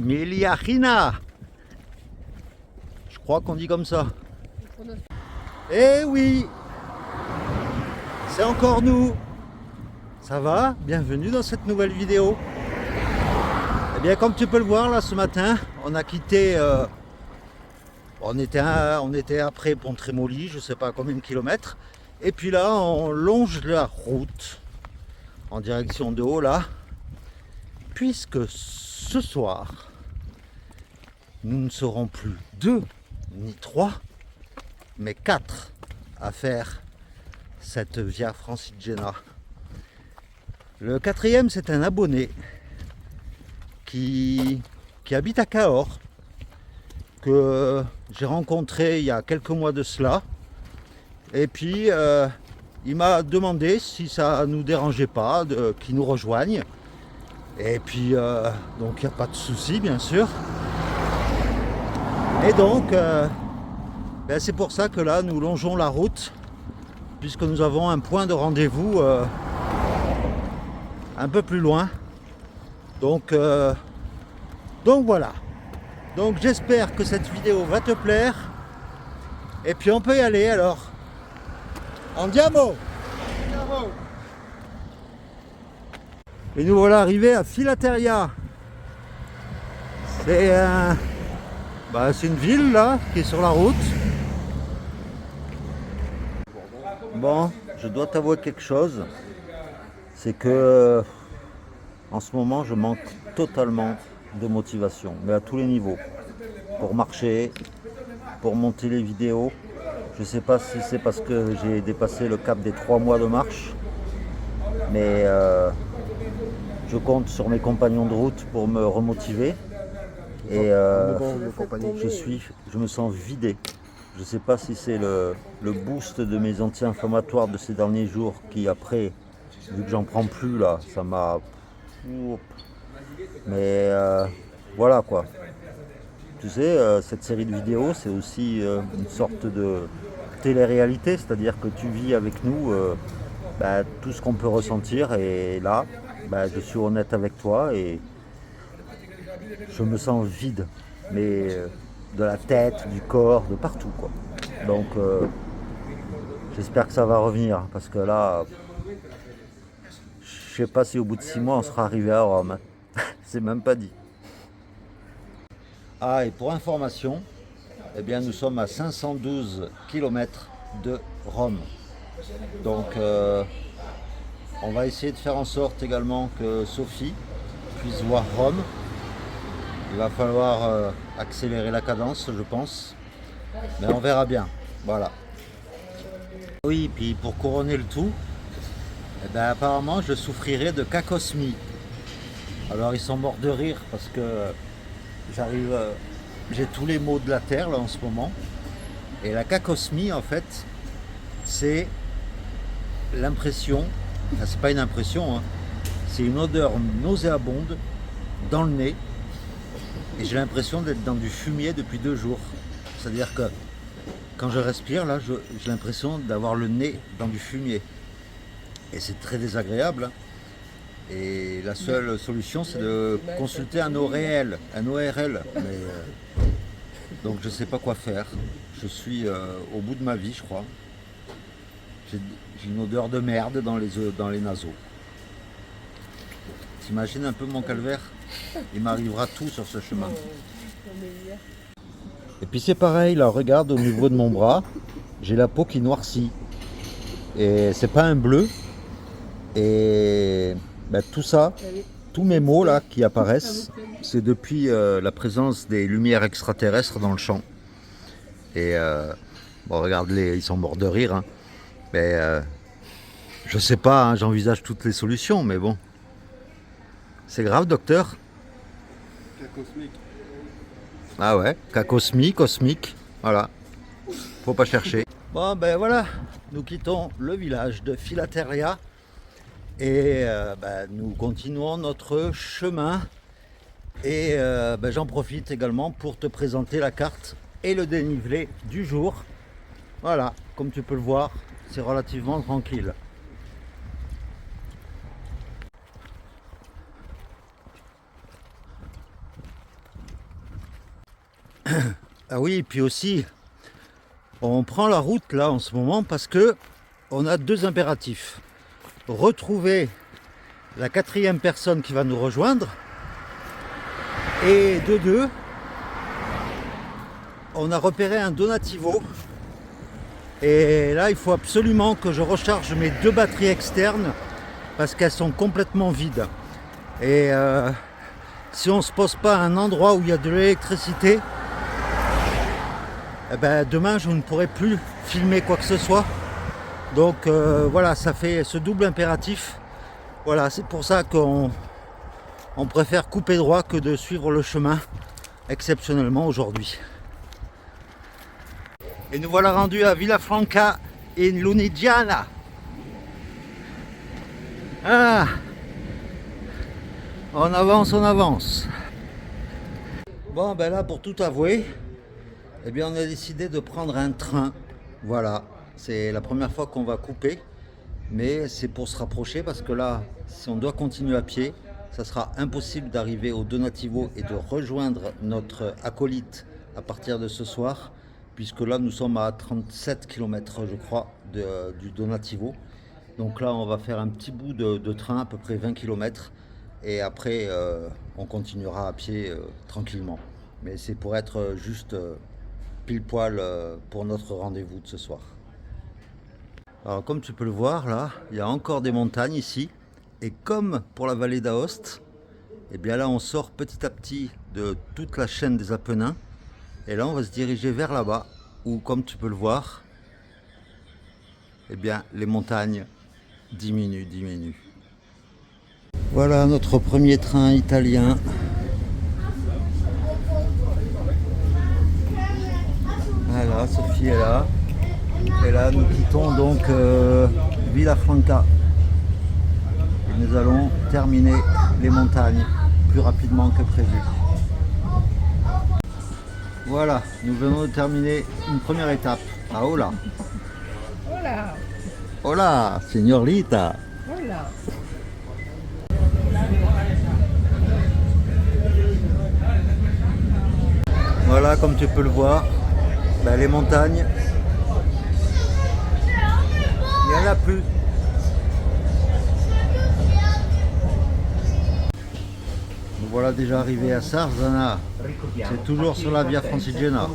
Meliachina. Je crois qu'on dit comme ça. Eh oui, c'est encore nous. Ça va? Bienvenue dans cette nouvelle vidéo. Eh bien, comme tu peux le voir là ce matin, on a quitté, on était après Pont-Trémoli, je sais pas combien de kilomètres. Et puis là, on longe la route en direction de haut là, puisque ce soir, nous ne serons plus 2 ni 3, mais 4 à faire cette Via Francigena. Le 4e, c'est un abonné qui habite à Cahors, que j'ai rencontré il y a quelques mois de cela. Et puis, il m'a demandé si ça nous dérangeait pas qu'il nous rejoigne. Et puis, donc il n'y a pas de souci, bien sûr. Et donc, c'est pour ça que là, nous longeons la route, puisque nous avons un point de rendez-vous un peu plus loin. Donc voilà. Donc j'espère que cette vidéo va te plaire. Et puis on peut y aller alors. Andiamo! Et nous voilà arrivés à Filateria. C'est une ville là qui est sur la route. Bon, je dois t'avouer quelque chose. C'est que en ce moment je manque totalement de motivation, mais à tous les niveaux. Pour marcher, pour monter les vidéos. Je sais pas si c'est parce que j'ai dépassé le cap des 3 mois de marche, mais je compte sur mes compagnons de route pour me remotiver. Et je me sens vidé. Je sais pas si c'est le boost de mes anti-inflammatoires de ces derniers jours qui, après, vu que j'en prends plus là, ça m'a... Mais voilà quoi. Tu sais, cette série de vidéos, c'est aussi une sorte de télé-réalité, c'est-à-dire que tu vis avec nous tout ce qu'on peut ressentir, et là, je suis honnête avec toi et je me sens vide, mais de la tête, du corps, de partout quoi. Donc j'espère que ça va revenir, parce que là, je sais pas si au bout de 6 mois on sera arrivé à Rome. C'est même pas dit. Ah, et pour information, eh bien, nous sommes à 512 km de Rome. Donc, on va essayer de faire en sorte également que Sophie puisse voir Rome. Il va falloir accélérer la cadence, je pense. Mais on verra bien. Voilà. Oui, puis pour couronner le tout, apparemment, je souffrirai de cacosmie. Alors, ils sont morts de rire parce que j'ai tous les maux de la terre là en ce moment. Et la cacosmie, en fait, c'est l'impression, c'est pas une impression, hein, c'est une odeur nauséabonde dans le nez. Et j'ai l'impression d'être dans du fumier depuis 2 jours. C'est-à-dire que quand je respire, là, j'ai l'impression d'avoir le nez dans du fumier. Et c'est très désagréable, hein. Et la seule solution, c'est de consulter un ORL. Mais, donc je ne sais pas quoi faire. Je suis au bout de ma vie, je crois. J'ai une odeur de merde dans les naseaux. T'imagines un peu mon calvaire? Il m'arrivera tout sur ce chemin. Et puis c'est pareil, là, regarde au niveau de mon bras, j'ai la peau qui noircit. Et c'est pas un bleu. Et tout ça, tous mes mots là qui apparaissent, c'est depuis la présence des lumières extraterrestres dans le champ. Et bon, regarde-les, ils sont morts de rire, hein. Mais je sais pas, hein, j'envisage toutes les solutions, mais bon. C'est grave, docteur? Cas cosmique. Ah ouais, cas cosmique, voilà. Faut pas chercher. Bon ben voilà, nous quittons le village de Filateria. Et nous continuons notre chemin. Et j'en profite également pour te présenter la carte et le dénivelé du jour. Voilà, comme tu peux le voir, c'est relativement tranquille. Ah oui, et puis aussi, on prend la route là en ce moment parce que on a deux impératifs. Retrouver la quatrième personne qui va nous rejoindre. Et de deux, on a repéré un Donativo. Et là, il faut absolument que je recharge mes deux batteries externes parce qu'elles sont complètement vides. Et si on ne se pose pas à un endroit où il y a de l'électricité, eh ben, demain, je ne pourrai plus filmer quoi que ce soit. Donc voilà, ça fait ce double impératif. Voilà, c'est pour ça qu'on préfère couper droit que de suivre le chemin exceptionnellement aujourd'hui. Et nous voilà rendus à Villafranca in Lunigiana. Ah, on avance, on avance. Bon, ben là, pour tout avouer, eh bien, on a décidé de prendre un train. Voilà, c'est la première fois qu'on va couper, mais c'est pour se rapprocher parce que là, si on doit continuer à pied, ça sera impossible d'arriver au Donativo et de rejoindre notre acolyte à partir de ce soir, puisque là, nous sommes à 37 km, je crois, du Donativo. Donc là, on va faire un petit bout de train, à peu près 20 km, et après, on continuera à pied tranquillement. Mais c'est pour être juste pile poil pour notre rendez-vous de ce soir. Alors comme tu peux le voir là, il y a encore des montagnes ici. Et comme pour la vallée d'Aoste, et bien là on sort petit à petit de toute la chaîne des Apennins. Et là on va se diriger vers là-bas, où comme tu peux le voir, et bien les montagnes diminuent. Voilà notre premier train italien. Voilà, Sophie est là. Et là, nous quittons donc Villafranca. Et nous allons terminer les montagnes plus rapidement que prévu. Voilà, nous venons de terminer une première étape à Ola. Hola, Hola, señorita. hola. Voilà, comme tu peux le voir, ben, les montagnes, il n'y en a plus. Nous voilà déjà arrivés à Sarzana. C'est toujours sur la Via Francigena.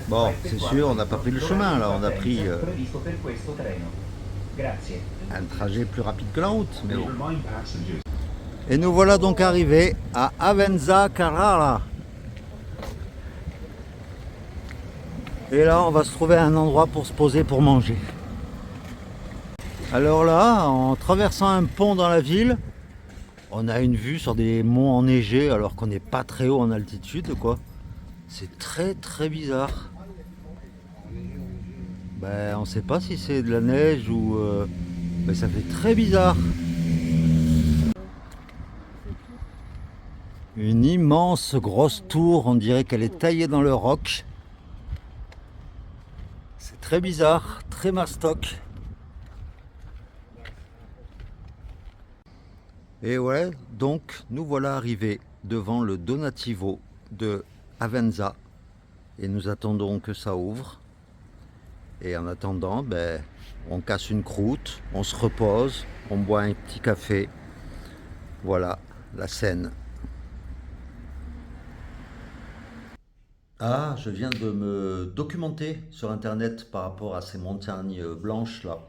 Bon, c'est sûr, on n'a pas pris le chemin là, on a pris un trajet plus rapide que la route. Mais bon. Et nous voilà donc arrivés à Avenza Carrara. Et là, on va se trouver un endroit pour se poser pour manger. Alors là, en traversant un pont dans la ville, on a une vue sur des monts enneigés alors qu'on n'est pas très haut en altitude, quoi. C'est très très bizarre. Ben, on ne sait pas si c'est de la neige ou... ben, ça fait très bizarre. Une immense grosse tour, on dirait qu'elle est taillée dans le roc. C'est très bizarre, très mastoc. Et ouais, donc nous voilà arrivés devant le Donativo de Avenza. Et nous attendons que ça ouvre. Et en attendant, ben, on casse une croûte, on se repose, on boit un petit café. Voilà la scène. Ah, je viens de me documenter sur internet par rapport à ces montagnes blanches là.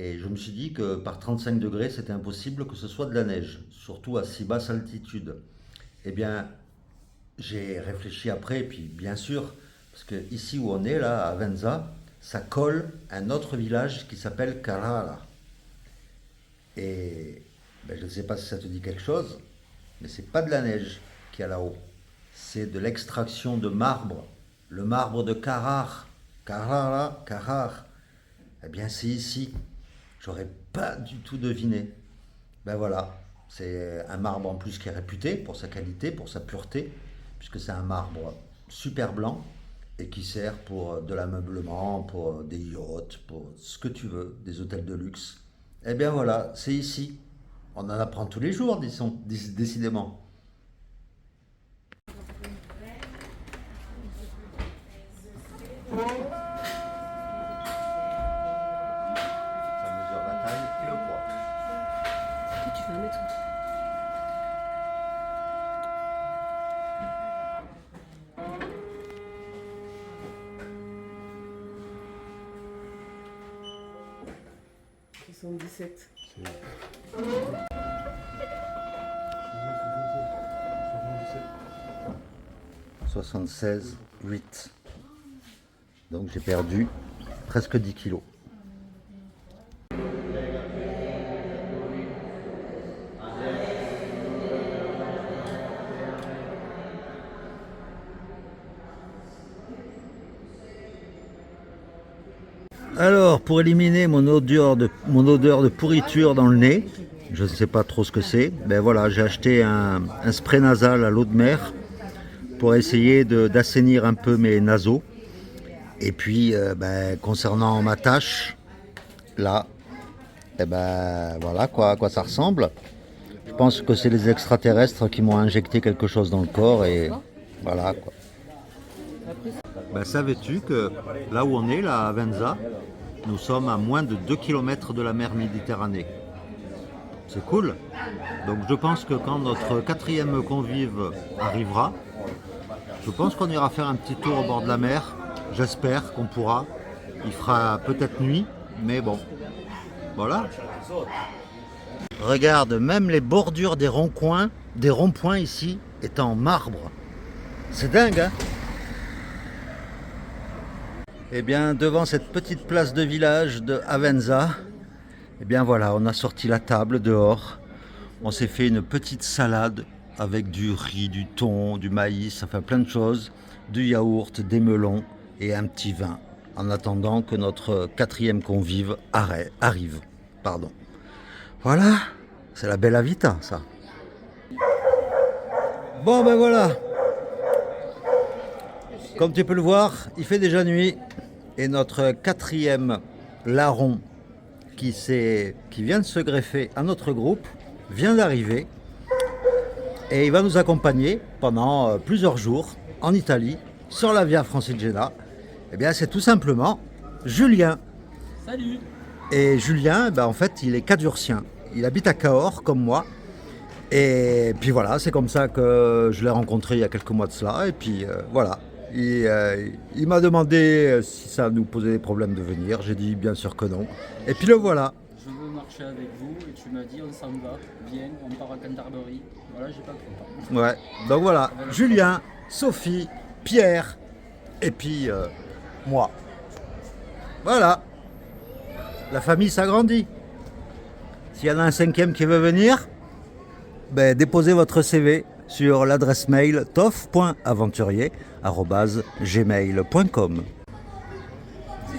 Et je me suis dit que par 35 degrés, c'était impossible que ce soit de la neige, surtout à si basse altitude. Eh bien, j'ai réfléchi après, et puis bien sûr, parce que ici où on est là, à Venza, ça colle à un autre village qui s'appelle Carrara. Et ben, je ne sais pas si ça te dit quelque chose, mais c'est pas de la neige qu'il y a là-haut. C'est de l'extraction de marbre, le marbre de Carrare. Carrara, Carrare. Eh bien, c'est ici. J'aurais pas du tout deviné. Ben voilà, c'est un marbre en plus qui est réputé pour sa qualité, pour sa pureté, puisque c'est un marbre super blanc et qui sert pour de l'ameublement, pour des yachts, pour ce que tu veux, des hôtels de luxe. Eh bien voilà, c'est ici. On en apprend tous les jours, disons, décidément. Ça mesure la taille et le poids. Tu vas mettre. Ils sont 17. 76,8. Donc j'ai perdu presque 10 kilos. Alors, pour éliminer mon odeur de pourriture dans le nez, je ne sais pas trop ce que c'est, ben voilà, j'ai acheté un spray nasal à l'eau de mer pour essayer d'assainir un peu mes naseaux. Et puis, concernant ma tâche, là, voilà à quoi ça ressemble. Je pense que c'est les extraterrestres qui m'ont injecté quelque chose dans le corps et voilà quoi. Savais-tu que là où on est, là à Venza, nous sommes à moins de 2 km de la mer Méditerranée. C'est cool. Donc je pense que quand notre 4e convive arrivera, je pense qu'on ira faire un petit tour au bord de la mer. J'espère qu'on pourra. Il fera peut-être nuit, mais bon. Voilà. Regarde, même les bordures des ronds-points ici est en marbre. C'est dingue, hein? Eh bien, devant cette petite place de village de Avenza, eh bien voilà, on a sorti la table dehors. On s'est fait une petite salade avec du riz, du thon, du maïs, enfin plein de choses, du yaourt, des melons et un petit vin, en attendant que notre 4e convive arrive. Pardon. Voilà, c'est la bella vita, ça. Bon, ben voilà. Comme tu peux le voir, il fait déjà nuit. Et notre 4e larron qui vient de se greffer à notre groupe vient d'arriver. Et il va nous accompagner pendant plusieurs jours en Italie, sur la Via Francigena. Eh bien, c'est tout simplement Julien. Salut. Et Julien, en fait, il est cadurcien. Il habite à Cahors, comme moi. Et puis voilà, c'est comme ça que je l'ai rencontré il y a quelques mois de cela. Et puis voilà. Il m'a demandé si ça nous posait des problèmes de venir. J'ai dit bien sûr que non. Et puis le voilà. Je veux marcher avec vous et tu m'as dit on s'en va, viens, on part à Canterbury. Voilà, j'ai pas le temps. Ouais, donc voilà. Julien, Sophie, Pierre et puis moi. Voilà. La famille s'agrandit. S'il y en a un 5e qui veut venir, déposez votre CV sur l'adresse mail tof.aventurier@gmail.com.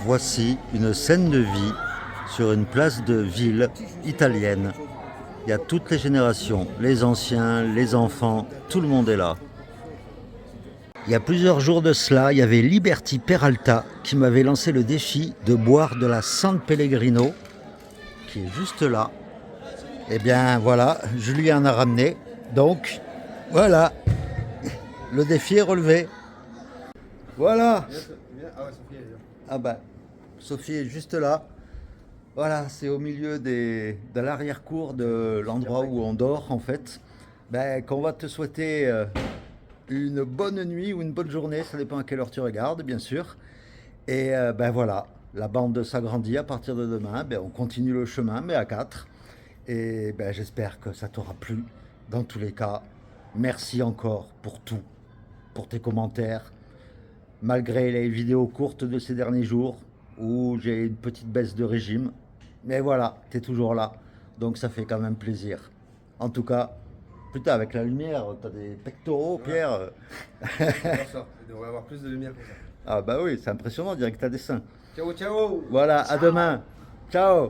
Voici une scène de vie sur une place de ville italienne. Il y a toutes les générations, les anciens, les enfants, tout le monde est là. Il y a plusieurs jours de cela, il y avait Liberty Peralta qui m'avait lancé le défi de boire de la San Pellegrino, qui est juste là. Eh bien voilà, je lui en ai ramené. Donc voilà, le défi est relevé. Voilà. Ah Sophie est juste là. Voilà, c'est au milieu de l'arrière-cour de l'endroit où on dort en fait. Qu'on va te souhaiter une bonne nuit ou une bonne journée, ça dépend à quelle heure tu regardes bien sûr. Et voilà, la bande s'agrandit à partir de demain. On continue le chemin mais à 4. Et j'espère que ça t'aura plu. Dans tous les cas, merci encore pour tout, pour tes commentaires. Malgré les vidéos courtes de ces derniers jours, où j'ai une petite baisse de régime. Mais voilà, tu es toujours là, donc ça fait quand même plaisir. En tout cas, putain, avec la lumière, tu as des pectoraux, Pierre. Il devrait avoir plus de lumière que ça. Ah oui, c'est impressionnant, on dirait que tu as des seins. Ciao, ciao. Voilà, à demain. Ciao.